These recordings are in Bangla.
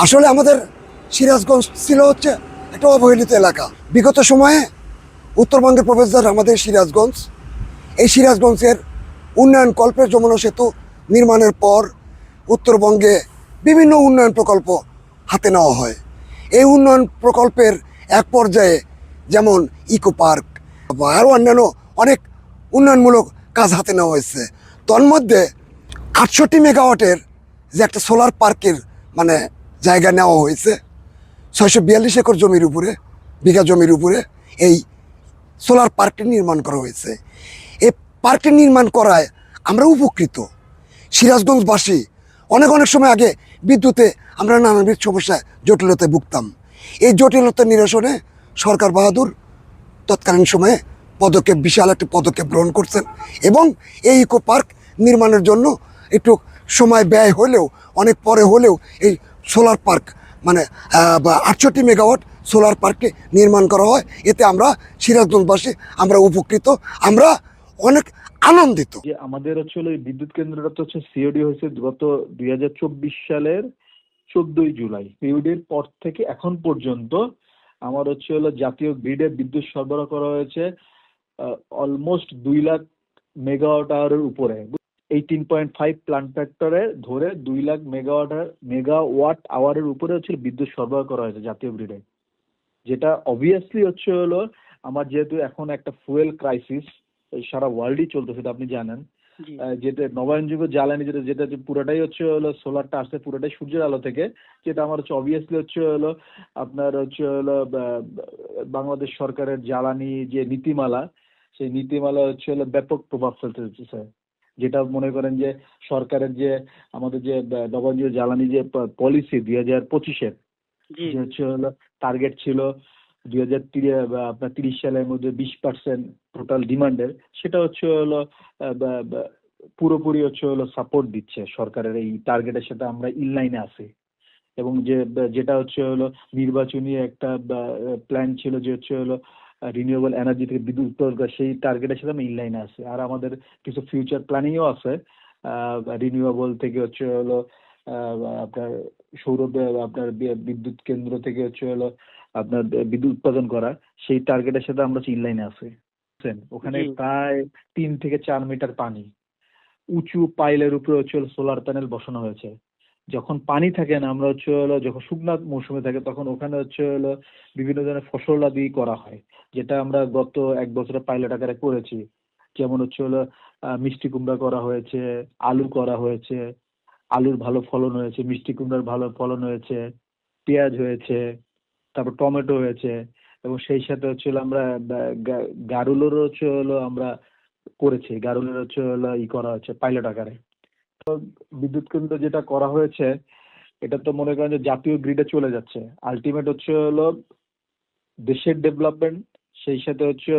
আসলে আমাদের সিরাজগঞ্জ ছিল হচ্ছে একটা অবহেলিত এলাকা। বিগত সময়ে উত্তরবঙ্গের প্রবেশদ্বার আমাদের সিরাজগঞ্জ। এই সিরাজগঞ্জের উন্নয়ন কল্পের যমুনা সেতু নির্মাণের পর উত্তরবঙ্গে বিভিন্ন উন্নয়ন প্রকল্প হাতে নেওয়া হয়। এই উন্নয়ন প্রকল্পের এক পর্যায়ে যেমন ইকো পার্ক বা আরও অন্যান্য অনেক উন্নয়নমূলক কাজ হাতে নেওয়া হয়েছে। তন্মধ্যে 68 মেগাওয়াটের যে একটা সোলার পার্কের মানে জায়গা নেওয়া হয়েছে 642 একর জমির উপরে, বিঘা জমির উপরে এই সোলার পার্কটি নির্মাণ করা হয়েছে। এই পার্কটি নির্মাণ করায় আমরা উপকৃত। সিরাজগঞ্জবাসী অনেক সময় আগে বিদ্যুতে আমরা নানাবিধ সমস্যায় জটিলতায় ভুগতাম। এই জটিলতা নিরসনে সরকার বাহাদুর তৎকালীন সময়ে বিশাল একটি পদক্ষেপ গ্রহণ করছেন এবং এই ইকো পার্ক নির্মাণের জন্য একটু সময় ব্যয় হলেও অনেক পরে হলেও এই সোলার পার্ক মানে 68 মেগাওয়াট সোলার পার্কটি নির্মাণ করা হয়। এতে আমরা সিরাজগঞ্জবাসী আমরা উপকৃত, আমরা অনেক আনন্দিত। যে আমাদের হচ্ছে এই বিদ্যুৎ কেন্দ্রটা তো হচ্ছে সিওডি হয়েছে গত 2024 সালের 14ই জুলাই। সিওডির পর থেকে এখন পর্যন্ত আমার হচ্ছে জাতীয় গ্রিডে বিদ্যুৎ সরবরাহ করা হয়েছে অলমোস্ট 2 লাখ মেগাওয়াট আওয়ারের উপরে। 18.5 প্ল্যান্ট ফ্যাক্টরে ধরে 2 লাখ মেগাওয়াট আওয়ারের উপরে হচ্ছে বিদ্যুৎ সরবরাহ করা হয়েছে জাতীয় গ্রিডে, যেটা অবভিয়াসলি হচ্ছে আমার যেহেতু এখন একটা ফুয়েল ক্রাইসিস সারা ওয়ার্ল্ডই চলতেছে, সেটা আপনি জানেন। যেটা নবায়নযোগ্য জ্বালানি যেটা পুরোটাই হচ্ছে সোলারটা আসছে পুরোটাই সূর্যের আলো থেকে, যেটা আমার হচ্ছে অবভিয়াসলি হচ্ছে আপনার হচ্ছে বাংলাদেশ সরকারের জ্বালানি যে নীতিমালা, সেই নীতিমালা হচ্ছে ব্যাপক প্রভাব ফেলতেছে। যেটা মনে করেন যে সরকারের যে আমাদের যে নবায়নযোগ্য জ্বালানি যে পলিসি 2025-এর যে হচ্ছে টার্গেট ছিল 2030 সালের মধ্যে 20% টোটাল ডিমান্ডের, সেটা হচ্ছে পুরোপুরি হচ্ছে সাপোর্ট দিচ্ছে সরকারের এই টার্গেটের সাথে আমরা ইনলাইনে আছি। এবং যেটা হচ্ছে নির্বাচনী একটা প্ল্যান ছিল যে হচ্ছে রিনিউয়েবল এনার্জি থেকে বিদ্যুৎ উৎপাদন করা, সেই টার্গেটের সাথে আমরা ইনলাইনে আছি। আর আমাদের কিছু ফিউচার প্ল্যানিংও আছে রিনিউয়েবল থেকে হচ্ছে আপনার সৌর আপনার বিদ্যুৎ কেন্দ্র থেকে হচ্ছে আপনার বিদ্যুৎ উৎপাদন করা, সেই টার্গেটের সাথে আমরা ইনলাইনে আছি। ওখানে প্রায় 3 থেকে 4 মিটার পানি, উঁচু পাইলের উপরে হচ্ছে সোলার প্যানেল বসানো হয়েছে। যখন পানি থাকে না, আমরা হচ্ছে যখন শুকনা মৌসুমে থাকে তখন ওখানে হচ্ছে বিভিন্ন ধরনের ফসলাদি করা হয়, যেটা আমরা গত 1 বছরে পাইলট আকারে করেছি। যেমন হচ্ছে মিষ্টি কুমড়া করা হয়েছে, আলু করা হয়েছে, আলুর ভালো ফলন হয়েছে, মিষ্টি কুমড়ার ভালো ফলন হয়েছে, পেঁয়াজ হয়েছে, তারপর টমেটো হয়েছে। এবং সেই সাথে হচ্ছে আমরা গারুলেরও হচ্ছে আমরা করেছি, গারুলের হচ্ছে করা হয়েছে পাইলট আকারে। তো বিদ্যুৎ কেন্দ্র যেটা করা হয়েছে এটা তো মনে করেন যে জাতীয় গ্রিডে চলে যাচ্ছে। আলটিমেট হচ্ছে দেশের ডেভেলপমেন্ট, সেই সাথে হচ্ছে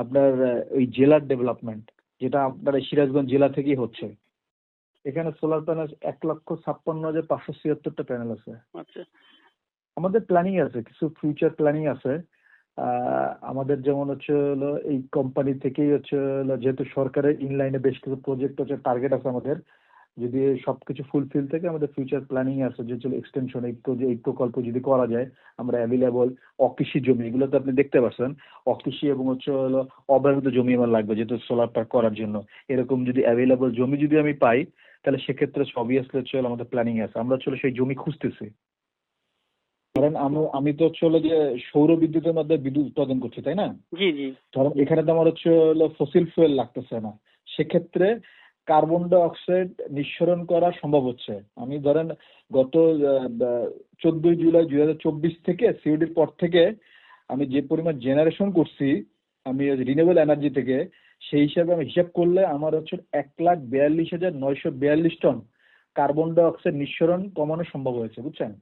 আপনার ওই জেলার ডেভেলপমেন্ট, যেটা আপনার সিরাজগঞ্জ জেলা থেকেই হচ্ছে। এখানে সোলার প্যানেল 1,56,576টা প্যানেল আছে। আচ্ছা, আমাদের প্ল্যানিং আছে, কিছু ফিউচার প্ল্যানিং আছে। আমাদের যেমন হচ্ছে এই কোম্পানি থেকেই হচ্ছে যেহেতু সরকারের ইনলাইনে বেশ কিছু প্রজেক্ট হচ্ছে, টার্গেট আছে আমাদের। যদি সবকিছু ফুলফিল থাকে আমাদের ফিউচার প্ল্যানিং আছে যে এক্সটেনশন এই প্রকল্প যদি করা যায়, আমরা অ্যাভেলেবল অকৃষি জমি, এগুলো তো আপনি দেখতে পাচ্ছেন, অকৃষি এবং হচ্ছে অব্যাহত জমি আমার লাগবে যেহেতু সোলার পার্ক করার জন্য। এরকম যদি অ্যাভেলেবল জমি যদি আমি পাই, তাহলে সেক্ষেত্রে অবভিয়াসলি হচ্ছে আমাদের প্ল্যানিং আছে, আমরা হচ্ছে সেই জমি খুঁজতেছি। ধরেন আমি তো হচ্ছে যে সৌর বিদ্যুতের মাধ্যমে বিদ্যুৎ উৎপাদন করছি, তাই না? জি জি। ধরেন এখানে তো আমার হচ্ছে ফসিল ফুয়েল লাগতেছে না, সেক্ষেত্রে কার্বন ডাই অক্সাইড নিঃসরণ করা সম্ভব হচ্ছে। আমি ধরেন গত 14ই জুলাই 2024 থেকে সিওডির পর থেকে আমি যে পরিমাণ জেনারেশন করছি আমি রিনিউয়েবল এনার্জি থেকে, সেই হিসাবে আমি হিসাব করলে আমার হচ্ছে 1,42,942 টন কার্বন ডাই অক্সাইড নিঃসরণ কমানো সম্ভব হয়েছে, বুঝছেন?